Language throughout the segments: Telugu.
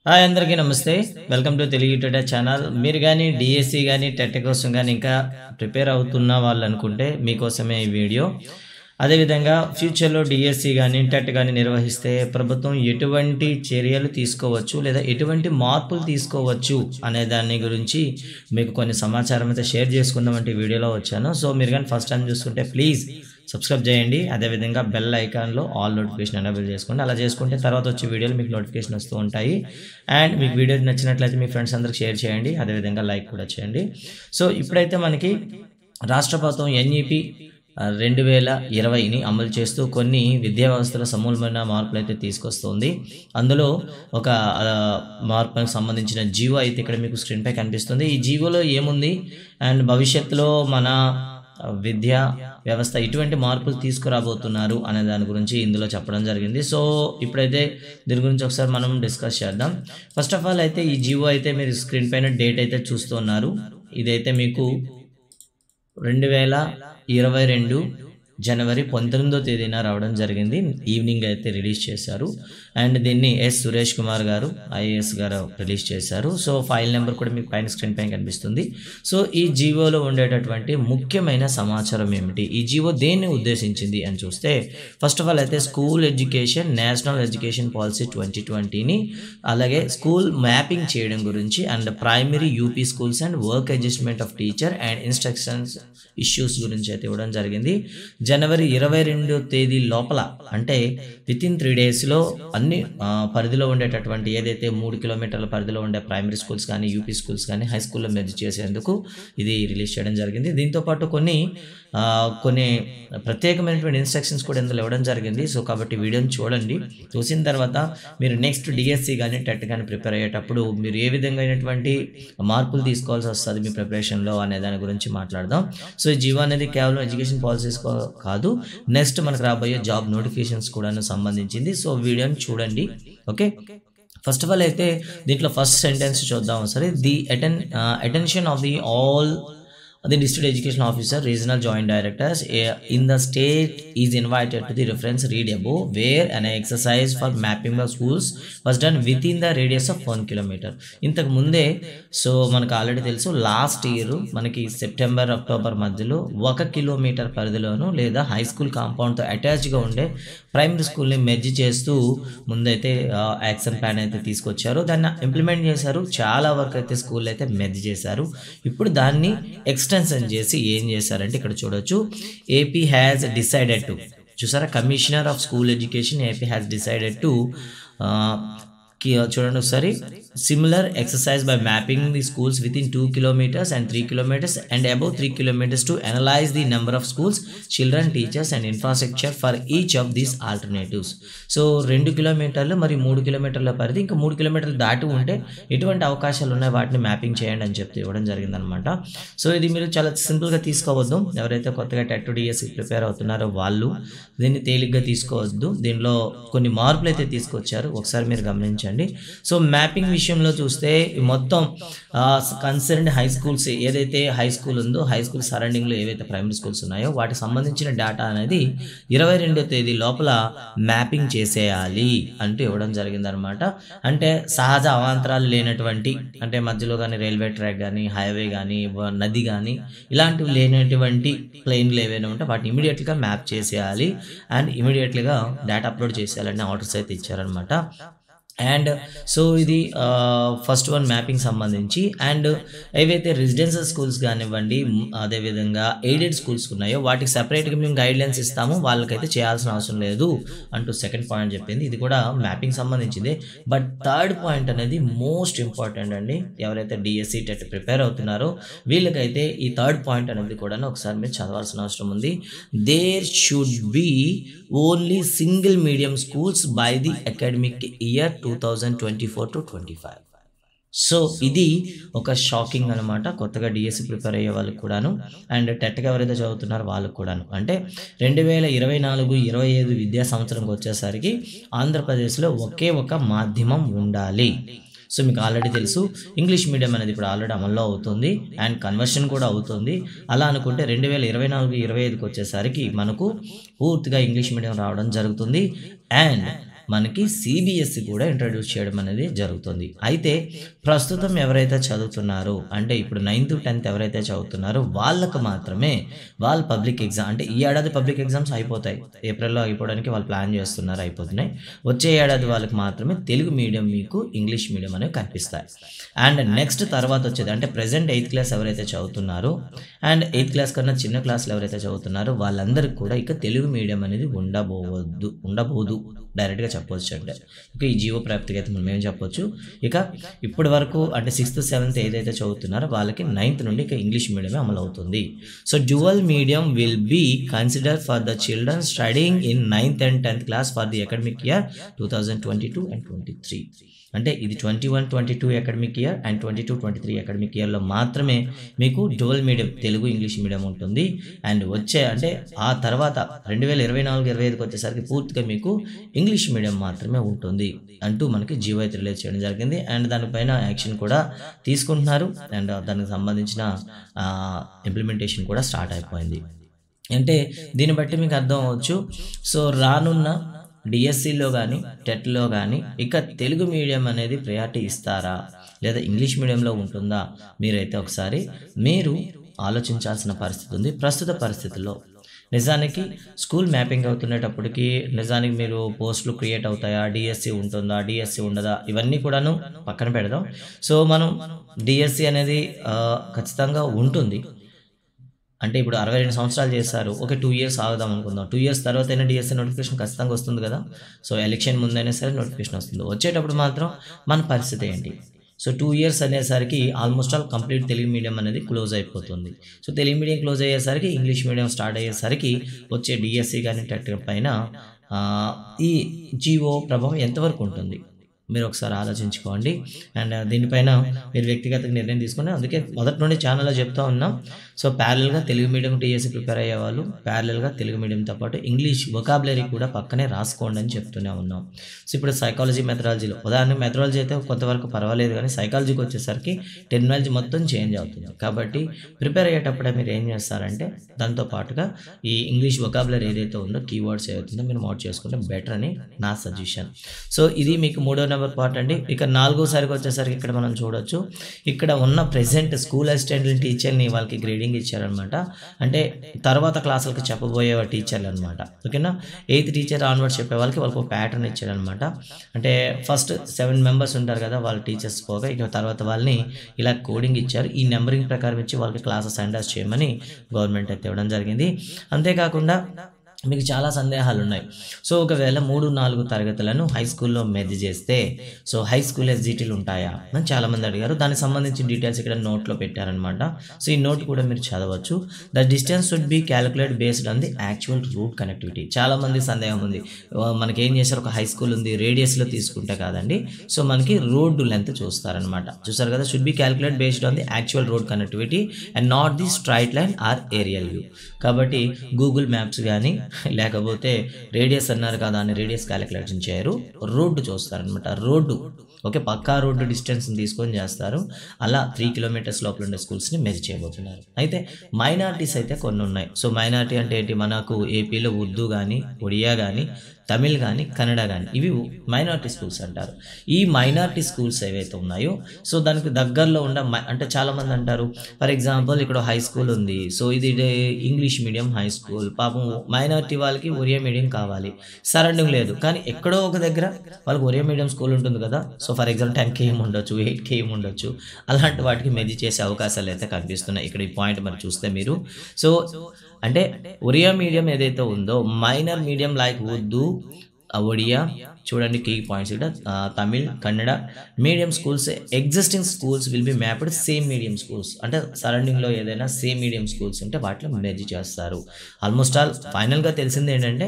హాయ్ అందరికీ నమస్తే. Welcome to Telugu today channel. మీరు కానీ డిఎస్సి కానీ టెట్ కోసం కానీ ఇంకా ప్రిపేర్ అవుతున్న వాళ్ళు అనుకుంటే మీకోసమే ఈ వీడియో. అదేవిధంగా ఫ్యూచర్లో డిఎస్సి కానీ టెట్ కానీ నిర్వహిస్తే ప్రభుత్వం ఎటువంటి చర్యలు తీసుకోవచ్చు లేదా ఎటువంటి మార్పులు తీసుకోవచ్చు అనే దాని గురించి మీకు కొన్ని సమాచారం అయితే షేర్ చేసుకుందామంటే వీడియోలో వచ్చాను. సో మీరు కానీ ఫస్ట్ టైం చూస్తుంటే ప్లీజ్ సబ్స్క్రైబ్ చేయండి. అదేవిధంగా బెల్ ఐకాన్లో ఆల్ నోటిఫికేషన్ ఎనేబుల్ చేసుకోండి. అలా చేసుకుంటే తర్వాత వచ్చే వీడియోలు మీకు నోటిఫికేషన్ వస్తూ ఉంటాయి. అండ్ మీకు వీడియో నచ్చినట్లయితే మీ ఫ్రెండ్స్ అందరికి షేర్ చేయండి. అదేవిధంగా లైక్ కూడా చేయండి. సో ఇప్పుడైతే మనకి రాష్ట్ర ప్రభుత్వం ఎన్ఈపి 2020ని అమలు చేస్తూ కొన్ని విద్యా వ్యవస్థలో సమూలమైన మార్పులు అయితే తీసుకొస్తుంది. అందులో ఒక మార్పులకు సంబంధించిన జీవో అయితే ఇక్కడ మీకు స్క్రీన్పై కనిపిస్తుంది. ఈ జీవోలో ఏముంది అండ్ భవిష్యత్తులో మన విద్యా వ్యవస్థ ఇటువంటి మార్పులు తీసుకురాబోతున్నారు అనే దాని గురించి ఇందులో చెప్పడం జరిగింది. సో ఇప్పుడైతే దీని గురించి ఒకసారి మనం డిస్కస్ చేద్దాం. ఫస్ట్ ఆఫ్ ఆల్ అయితే ఈ జీవో అయితే మీరు స్క్రీన్ పైన డేట్ అయితే చూస్తున్నారు. ఇదైతే మీకు 2022 జనవరి 19వ తేదీన రావడం జరిగింది. ఈవినింగ్ అయితే రిలీజ్ చేశారు. అండ్ దీన్ని సురేష్ కుమార్ గారు ఐఏఎస్ గారు రిలీజ్ చేశారు. సో ఫైల్ నెంబర్ కూడా మీకు పైన స్క్రీన్ పైన కనిపిస్తుంది. సో ఈ జీవోలో ఉండేటటువంటి ముఖ్యమైన సమాచారం ఏమిటి, ఈ జీవో దేన్ని ఉద్దేశించింది అని చూస్తే ఫస్ట్ ఆఫ్ ఆల్ అయితే school education national education policy 2020ని అలాగే స్కూల్ మ్యాపింగ్ చేయడం గురించి and primary UP schools and work adjustment of teacher and instructions issues గురించి అయితే ఇవ్వడం జరిగింది. జనవరి 22వ తేదీ లోపల అంటే వితిన్ 3 డేస్లో అన్ని పరిధిలో ఉండేటటువంటి ఏదైతే 3 కిలోమీటర్ల పరిధిలో ఉండే ప్రైమరీ స్కూల్స్ కానీ యూపీ స్కూల్స్ కానీ హై స్కూల్లో మెర్జ్ చేసేందుకు ఇది రిలీజ్ చేయడం జరిగింది. దీంతోపాటు కొన్ని ప్రత్యేకమైనటువంటి ఇన్స్ట్రక్షన్స్ కూడా ఇందులో ఇవ్వడం జరిగింది. సో కాబట్టి వీడియోని చూడండి. చూసిన తర్వాత మీరు నెక్స్ట్ డిఎస్సి కానీ టెట్ కానీ ప్రిపేర్ అయ్యేటప్పుడు మీరు ఏ విధంగా అయినటువంటి మార్పులు తీసుకోవాల్సి వస్తుంది మీ ప్రిపరేషన్లో అనే దాని గురించి మాట్లాడదాం. సో ఈ జీవో అనేది కేవలం ఎడ్యుకేషన్ పాలసీస్ కాదు, నెక్స్ట్ మనకు రాబోయే జాబ్ నోటిఫికేషన్స్ కూడా సంబంధించింది. సో వీడియోని చూడండి. ఓకే, ఫస్ట్ ఆఫ్ ఆల్ అయితే దీంట్లో ఫస్ట్ సెంటెన్స్ చూద్దాం. సరే, the attention of the all the district education officer regional joint directors in the state is invited to the reference read above where an exercise for mapping the schools was done within the radius of 1 kilometer. ఇంతకు ముందే సో మనకు ఆల్రెడీ తెలుసు లాస్ట్ ఇయర్ మనకి సెప్టెంబర్ అక్టోబర్ మధ్యలో 1 కిలోమీటర్ పరిధిలోను లేదా హై స్కూల్ కాంపౌండ్తో అటాచ్గా ఉండే ప్రైమరీ స్కూల్ని మెర్జ్ చేస్తూ ముందైతే యాక్షన్ ప్లాన్ అయితే తీసుకొచ్చారు. దాన్ని ఇంప్లిమెంట్ చేశారు. చాలా వరకు అయితే స్కూల్ అయితే మెర్జ్ చేశారు. ఇప్పుడు దాన్ని ఎక్స్టెన్షన్ చేసి ఏం చేశారంటే ఇక్కడ చూడొచ్చు, ఏపీ హ్యాస్ డిసైడెడ్ టు, చూసారా, commissioner of school education AP has decided to చూడండి ఒకసారి, similar exercise by mapping the schools with in 2 kilometers and 3 kilometers and above 3 kilometers to analyze the number of schools, children, teachers and infrastructure for each of these alternatives. So 2 కిలోమీటర్లు మరి 3 కిలోమీటర్ల పరిధి ఇంకా 3 కిలోమీటర్లు దాటి ఉంటే ఎటువంటి అవకాశాలు ఉన్నాయి వాటిని మ్యాపింగ్ చేయండి అని చెప్తే ఇవ్వడం జరిగిందనమాట. సో ఇది మీరు చాలా సింపుల్గా తీసుకోవద్దు. ఎవరైతే కొత్తగా టెట్ డిఎస్సి ప్రిపేర్ అవుతున్నారో వాళ్ళు దీన్ని తేలిగ్గా తీసుకోవద్దు. దీనిలో కొన్ని మార్పులు అయితే తీసుకొచ్చారు, ఒకసారి మీరు గమనించండి. సో మ్యాపింగ్ విషయంలో చూస్తే మొత్తం కన్సర్న్డ్ హై స్కూల్స్ ఏదైతే హై స్కూల్ ఉందో హై స్కూల్ సరౌండింగ్లో ఏవైతే ప్రైమరీ స్కూల్స్ ఉన్నాయో వాటికి సంబంధించిన డేటా అనేది 22వ తేదీ లోపల మ్యాపింగ్ చేసేయాలి అంటూ ఇవ్వడం జరిగిందనమాట. అంటే సహజ అవాంతరాలు లేనటువంటి అంటే మధ్యలో కానీ రైల్వే ట్రాక్ కానీ హైవే కానీ నది కానీ ఇలాంటివి లేనటువంటి ప్లేన్లు ఏవైనా ఉంటే వాటిని ఇమీడియట్గా మ్యాప్ చేసేయాలి అండ్ ఇమీడియట్గా డేటా అప్లోడ్ చేసేయాలని ఆర్డర్స్ అయితే ఇచ్చారనమాట. అండ్ సో ఇది ఫస్ట్ వన్ మ్యాపింగ్ సంబంధించి. అండ్ ఏవైతే రెసిడెన్షియల్ స్కూల్స్ కానివ్వండి అదేవిధంగా ఎయిడెడ్ స్కూల్స్ ఉన్నాయో వాటికి సపరేట్గా మేము గైడ్లైన్స్ ఇస్తాము, వాళ్ళకైతే చేయాల్సిన అవసరం లేదు అంటూ సెకండ్ పాయింట్ చెప్పింది. ఇది కూడా మ్యాపింగ్ సంబంధించింది. బట్ థర్డ్ పాయింట్ అనేది మోస్ట్ ఇంపార్టెంట్ అండి. ఎవరైతే డిఎస్సి టెట్ ప్రిపేర్ అవుతున్నారో వీళ్ళకైతే ఈ థర్డ్ పాయింట్ అనేది కూడా ఒకసారి మీరు చదవాల్సిన అవసరం ఉంది. There should be only single medium schools by the academic year 2024 to 25. So ఇది ఒక షాకింగ్ అనమాట కొత్తగా డిఎస్సి ప్రిపేర్ అయ్యే వాళ్ళకి కూడాను అండ్ టెట్గా ఎవరైతే చదువుతున్నారో వాళ్ళకు కూడాను. అంటే 2024-25 విద్యా సంవత్సరంకి వచ్చేసరికి ఆంధ్రప్రదేశ్లో ఒకే ఒక మాధ్యమం ఉండాలి. సో మీకు ఆల్రెడీ తెలుసు ఇంగ్లీష్ మీడియం అనేది ఇప్పుడు ఆల్రెడీ అమల్లో అవుతుంది అండ్ కన్వర్షన్ కూడా అవుతుంది. అలా అనుకుంటే 2024-25కి వచ్చేసరికి మనకు పూర్తిగా ఇంగ్లీష్ మీడియం రావడం జరుగుతుంది. అండ్ మనకి సిబిఎస్ఈ కూడా ఇంట్రడ్యూస్ చేయడం అనేది జరుగుతుంది. అయితే ప్రస్తుతం ఎవరైతే చదువుతున్నారో అంటే ఇప్పుడు 9th 10th ఎవరైతే చదువుతున్నారో వాళ్ళకు మాత్రమే వాళ్ళ పబ్లిక్ ఎగ్జామ్ అంటే ఈ ఏడాది పబ్లిక్ ఎగ్జామ్స్ అయిపోతాయి, ఏప్రిల్లో అయిపోవడానికి వాళ్ళు ప్లాన్ చేస్తున్నారు, అయిపోతున్నాయి. వచ్చే ఏడాది వాళ్ళకి మాత్రమే తెలుగు మీడియం మీకు ఇంగ్లీష్ మీడియం అనేవి కనిపిస్తాయి. అండ్ నెక్స్ట్ తర్వాత వచ్చేది అంటే ప్రెసెంట్ 8th క్లాస్ ఎవరైతే చదువుతున్నారో అండ్ 8th క్లాస్ కన్నా చిన్న క్లాస్లో ఎవరైతే చదువుతున్నారో వాళ్ళందరికీ కూడా ఇక తెలుగు మీడియం అనేది ఉండబోదు డైరెక్ట్గా చెప్పవచ్చు. అంటే ఇక ఈ జీవో ప్రాప్తికి అయితే మనం ఏం చెప్పొచ్చు, ఇక ఇప్పటి వరకు అంటే 6th 7th ఏదైతే చదువుతున్నారో వాళ్ళకి 9th నుండి ఇక ఇంగ్లీష్ మీడియమే అమలు అవుతుంది. So dual medium will be consider for the children studying in 9th and 10th class for the academic year 2022 and 23. అంటే ఇది 21-22 అకాడమిక్ ఇయర్ అండ్ 22-23 అకాడమిక్ ఇయర్లో మాత్రమే మీకు dual medium Telugu English medium ఉంటుంది. అండ్ వచ్చే అంటే ఆ తర్వాత 2024-25కి వచ్చేసరికి పూర్తిగా మీకు ఇంగ్లీష్ మీడియం మాత్రమే ఉంటుంది అంటూ మనకి జీవో అయితే రిలీజ్ చేయడం జరిగింది. అండ్ దానిపైన యాక్షన్ కూడా తీసుకుంటున్నారు అండ్ దానికి సంబంధించిన ఇంప్లిమెంటేషన్ కూడా స్టార్ట్ అయిపోయింది. అంటే దీన్ని బట్టి మీకు అర్థం అవ్వచ్చు. సో రానున్న డిఎస్సిలో కానీ టెట్లో కానీ ఇక తెలుగు మీడియం అనేది ప్రయారిటీ ఇస్తారా లేదా ఇంగ్లీష్ మీడియంలో ఉంటుందా మీరైతే ఒకసారి మీరు ఆలోచించాల్సిన పరిస్థితి ఉంది ప్రస్తుత పరిస్థితుల్లో. నిజానికి స్కూల్ మ్యాపింగ్ అవుతున్నప్పటికీ నిజానికి మీరు పోస్టులు క్రియేట్ అవుతాయా, డిఎస్సి ఉంటుందా, డిఎస్సి ఉండదా, ఇవన్నీ కూడాను పక్కన పెడదాం. సో మనం డిఎస్సి అనేది ఖచ్చితంగా ఉంటుంది. అంటే ఇప్పుడు 62 సంవత్సరాలు చేస్తారు, ఒక 2 years ఆగుదాం అనుకుందాం. 2 years తర్వాత అయినా డిఎస్సి నోటిఫికేషన్ ఖచ్చితంగా వస్తుంది కదా. సో ఎలక్షన్ ముందైనా సరే నోటిఫికేషన్ వస్తుంది. వచ్చేటప్పుడు మాత్రం మన పరిస్థితి ఏంటి? సో 2 years అనేసరికి almost all complete Telugu medium అనేది క్లోజ్ అయిపోతుంది. సో తెలుగు మీడియం క్లోజ్ అయ్యేసరికి ఇంగ్లీష్ మీడియం స్టార్ట్ అయ్యేసరికి వచ్చే డిఎస్సి కానీ టెట్ పైన ఈ జీవో ప్రభావం ఎంతవరకు ఉంటుంది మీరు ఒకసారి ఆలోచించుకోండి. అండ్ దీనిపైన మీరు వ్యక్తిగత నిర్ణయం తీసుకుని అందుకే మొదటి నుండి ఛానల్లో చెప్తా ఉన్నాం. సో ప్యారలల్గా తెలుగు మీడియం టీఎస్సీ ప్రిపేర్ అయ్యే వాళ్ళు ప్యారలల్గా తెలుగు మీడియంతో పాటు ఇంగ్లీష్ వొకాబులరీ కూడా పక్కనే రాసుకోండి అని చెప్తూనే ఉన్నాం. సో ఇప్పుడు సైకాలజీ మెథడాలజీలో ఉదాహరణకు మెథడాలజీ అయితే కొంతవరకు పర్వాలేదు, కానీ సైకాలజీకి వచ్చేసరికి టెక్నాలజీ మొత్తం చేంజ్ అవుతుంది. కాబట్టి ప్రిపేర్ అయ్యేటప్పుడే మీరు ఏం చేస్తారంటే దాంతో పాటుగా ఈ ఇంగ్లీష్ వొకాబులరీ ఏదైతే ఉందో కీవర్డ్స్ ఏదైతుందో మీరు నోట్ చేసుకుంటే బెటర్ అని నా సజెషన్. సో ఇది మీకు 3వ నెంబర్ పార్ట్ అండి. ఇక 4వసారికి వచ్చేసరికి ఇక్కడ మనం చూడొచ్చు, ఇక్కడ ఉన్న ప్రెసెంట్ స్కూల్ అసిస్టెంట్ టీచర్ని వాళ్ళకి గ్రేడింగ్ ఇచ్చారనమాట. అంటే తర్వాత క్లాసులకు చెప్పబోయే టీచర్లు అనమాట. ఓకేనా, 8th టీచర్ ఆన్వర్డ్స్ చెప్పే వాళ్ళకి ఒక ప్యాటర్న్ ఇచ్చారనమాట. అంటే ఫస్ట్ 7 members ఉంటారు కదా వాళ్ళ టీచర్స్ పోగా, ఇక తర్వాత వాళ్ళని ఇలా కోడింగ్ ఇచ్చారు. ఈ నెంబరింగ్ ప్రకారం ఇచ్చి వాళ్ళకి క్లాసెస్ హ్యాండ్ చేయమని గవర్నమెంట్ అయితే ఇవ్వడం జరిగింది. అంతేకాకుండా మీకు చాలా సందేహాలు ఉన్నాయి. సో ఒకవేళ 3-4 తరగతులను హై స్కూల్లో మెర్జ్ చేస్తే సో హై స్కూల్ ఎస్జిటీలు ఉంటాయా అని చాలామంది అడిగారు. దానికి సంబంధించిన డీటెయిల్స్ ఇక్కడ నోట్లో పెట్టారనమాట. సో ఈ నోట్ కూడా మీరు చదవచ్చు. The distance should be calculate based on the actual route connectivity. చాలామంది సందేహం ఉంది, మనకి ఏం చేశారు, ఒక హై స్కూల్ ఉంది రేడియస్లో తీసుకుంటే కాదండి. సో మనకి రోడ్డు లెంత్ చూస్తారనమాట. చూసారు కదా, should be calculate based on the actual road connectivity and not the straight line or aerial view. కాబట్టి గూగుల్ మ్యాప్స్ కానీ లేకపోతే రేడియస్ అన్నారు కదా అని రేడియస్ క్యాలిక్యులేషన్ చేయరు, రోడ్డు చూస్తారనమాట. రోడ్డు ఓకే, పక్కా రోడ్డు డిస్టెన్స్ని తీసుకొని చేస్తారు. అలా 3 kilometers లోపల ఉండే స్కూల్స్ని మెజర్ చేయబోతున్నారు. అయితే మైనారిటీస్ అయితే కొన్ని ఉన్నాయి. సో మైనారిటీ అంటే ఏంటి, మనకు ఏపీలో ఉర్దూ కానీ ఒడియా కానీ తమిళ్ కానీ కన్నడ కానీ ఇవి మైనారిటీ స్కూల్స్ అంటారు. ఈ మైనారిటీ స్కూల్స్ ఏవైతే ఉన్నాయో సో దానికి దగ్గరలో ఉన్న అంటే చాలామంది అంటారు, ఫర్ ఎగ్జాంపుల్ ఇక్కడ హై స్కూల్ ఉంది, సో ఇది ఇంగ్లీష్ మీడియం హై స్కూల్, పాపం మైనారిటీ వాళ్ళకి ఒరియా మీడియం కావాలి, సరౌండింగ్ లేదు, కానీ ఎక్కడో ఒక దగ్గర వాళ్ళకి ఒరియా మీడియం స్కూల్ ఉంటుంది కదా. సో ఫర్ ఎగ్జాంపుల్ 10 km ఉండొచ్చు, 8 km ఉండొచ్చు, అలాంటి వాటికి మెజి చేసే అవకాశాలు అయితే కనిపిస్తున్నాయి. ఇక్కడ ఈ పాయింట్ మరి చూస్తే మీరు సో అంటే ఒరియా మీడియం ఏదైతే ఉందో minor medium like Urdu Odia చూడండి కీ పాయింట్స్ ఇక్కడ Tamil Kannada medium schools existing schools will be mapped same medium schools. అంటే సరౌండింగ్లో ఏదైనా సేమ్ మీడియం స్కూల్స్ ఉంటే వాటిలో మెర్జ్ చేస్తారు. ఆల్మోస్ట్ ఆల్ ఫైనల్గా తెలిసింది ఏంటంటే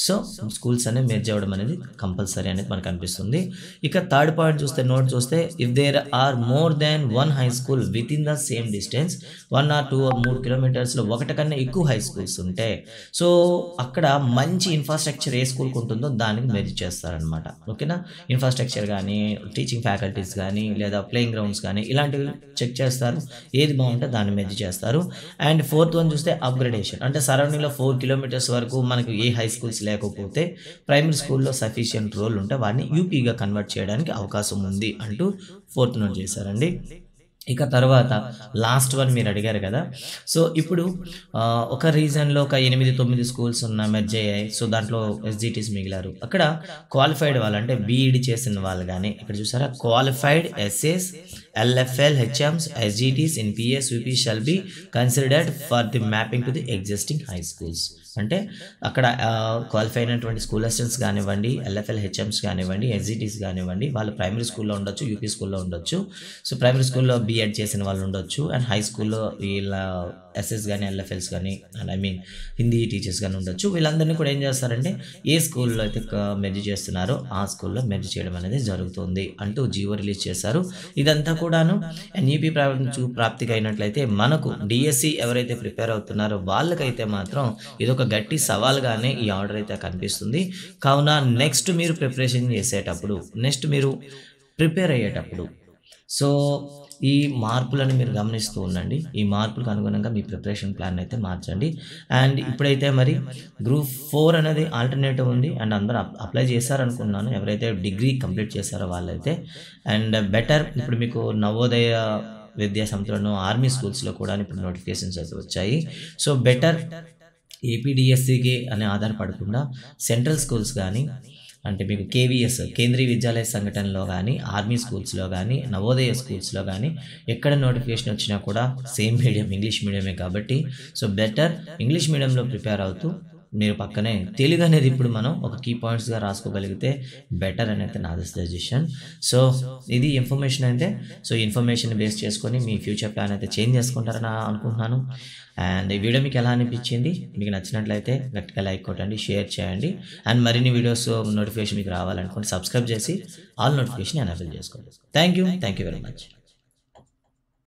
సో స్కూల్స్ అనేవి మెర్జ్ అవ్వడం అనేది కంపల్సరీ అనేది మనకు అనిపిస్తుంది. ఇక థర్డ్ పాయింట్ చూస్తే నోట్ చూస్తే if there are more than 1 high school within the same distance 1 or 2 or 3 kilometers ఒకటి కన్నా ఎక్కువ హై స్కూల్స్ ఉంటే సో అక్కడ మంచి ఇన్ఫ్రాస్ట్రక్చర్ ఏ స్కూల్కి ఉంటుందో దానికి మెర్జ్ చేస్తారు చేస్తారనమాట. ఓకేనా, ఇన్ఫ్రాస్ట్రక్చర్ కానీ, టీచింగ్ ఫ్యాకల్టీస్ కానీ, లేదా ప్లేయింగ్ గ్రౌండ్స్ కానీ ఇలాంటివి చెక్ చేస్తారు. ఏది బాగుంటే దాన్ని మెర్జ్ చేస్తారు. అండ్ ఫోర్త్ వన్ చూస్తే అప్గ్రేడేషన్, అంటే సరౌండింగ్లో 4 కిలోమీటర్స్ వరకు మనకు ఏ హై స్కూల్స్ లేకపోతే ప్రైమరీ స్కూల్లో సఫిషియంట్ రోల్ ఉంటే వాడిని యూపీగా కన్వర్ట్ చేయడానికి అవకాశం ఉంది అంటూ ఫోర్త్ నోట్ చేశారండి. ఇక తర్వాత లాస్ట్ వన్ మీరు అడిగారు కదా. సో ఇప్పుడు ఒక రీజన్లో ఒక 8-9 స్కూల్స్ మెర్జ్ అయ్యాయి. సో దాంట్లో ఎస్జిటీస్ మిగిలారు. అక్కడ క్వాలిఫైడ్ వాళ్ళు అంటే బీఈడి చేసిన వాళ్ళు కానీ, ఇక్కడ చూసారా qualified SS LFL HMs SGTs in PS UP shall be considered for the mapping to the existing high schools. అంటే అక్కడ క్వాలిఫై అయినటువంటి స్కూల్ అసిస్టెంట్స్ కానివ్వండి, LFL HMs కానివ్వండి, SGTs కానివ్వండి, వాళ్ళు ప్రైమరీ స్కూల్లో ఉండొచ్చు, యూపీ స్కూల్లో ఉండొచ్చు. సో ప్రైమరీ స్కూల్లో బీఎడ్ చేసిన వాళ్ళు ఉండొచ్చు, అండ్ హై స్కూల్లో వీళ్ళ ఎస్ఎస్ కానీ LFLs కానీ అండ్ హిందీ టీచర్స్ కానీ ఉండొచ్చు. వీళ్ళందరినీ కూడా ఏం చేస్తారంటే ఏ స్కూల్లో అయితే మెర్జ్ చేస్తున్నారో ఆ స్కూల్లో మెర్జ్ చేయడం అనేది జరుగుతుంది అంటూ జీవో రిలీజ్ చేశారు. ఇదంతా కూడాను ఎన్ఈపీ ప్రాప్తికి అయినట్లయితే మనకు డిఎస్సి ఎవరైతే ప్రిపేర్ అవుతున్నారో వాళ్ళకైతే మాత్రం ఇదొక గట్టి సవాల్గానే ఈ ఆర్డర్ అయితే కనిపిస్తుంది. కావున నెక్స్ట్ మీరు ప్రిపరేషన్ చేసేటప్పుడు, నెక్స్ట్ మీరు ప్రిపేర్ అయ్యేటప్పుడు సో ఈ మార్పులను మీరు గమనిస్తూ ఉండండి. ఈ మార్పులకు అనుగుణంగా మీ ప్రిపరేషన్ ప్లాన్ అయితే మార్చండి. అండ్ ఇప్పుడైతే మరి గ్రూప్ 4 అనేది ఆల్టర్నేటివ్ ఉంది అండ్ అందరూ అప్లై చేశారనుకున్నాను, ఎవరైతే డిగ్రీ కంప్లీట్ చేశారో వాళ్ళైతే. అండ్ బెటర్ ఇప్పుడు మీకు నవోదయ విద్యా సంస్థలను ఆర్మీ స్కూల్స్లో కూడా ఇప్పుడు నోటిఫికేషన్స్ అయితే వచ్చాయి. సో బెటర్ ఏపీడిఎస్సికి అని ఆధారపడకుండా సెంట్రల్ స్కూల్స్ కానీ, అంటే మీకు కేవీఎస్ కేంద్రీయ విద్యాలయ సంఘటనలో కానీ, ఆర్మీ స్కూల్స్లో కానీ, నవోదయ స్కూల్స్లో కానీ ఎక్కడ నోటిఫికేషన్ వచ్చినా కూడా సేమ్ మీడియం ఇంగ్లీష్ మీడియమే కాబట్టి సో బెటర్ ఇంగ్లీష్ మీడియంలో ప్రిపేర్ అవుతూ మీరు పక్కనే తెలుగు అనేది ఇప్పుడు మనం ఒక కీ పాయింట్స్గా రాసుకోగలిగితే బెటర్ అనేది నా సజెషన్. సో ఇది ఇన్ఫర్మేషన్ అంటే, సో ఇన్ఫర్మేషన్ బేస్ చేసుకొని మీ ఫ్యూచర్ ప్లాన్ అయితే చేంజ్ చేసుకుంటారని అనుకుంటున్నాను. అండ్ ఈ వీడియో మీకు ఎలా అనిపించింది? మీకు నచ్చినట్లయితే గట్టిగా లైక్ కొట్టండి, షేర్ చేయండి. అండ్ మరిన్ని వీడియోస్ నోటిఫికేషన్ మీకు రావాలనుకోండి సబ్స్క్రైబ్ చేసి ఆల్ నోటిఫికేషన్ ఎనేబుల్ చేసుకోండి. Thank you very much.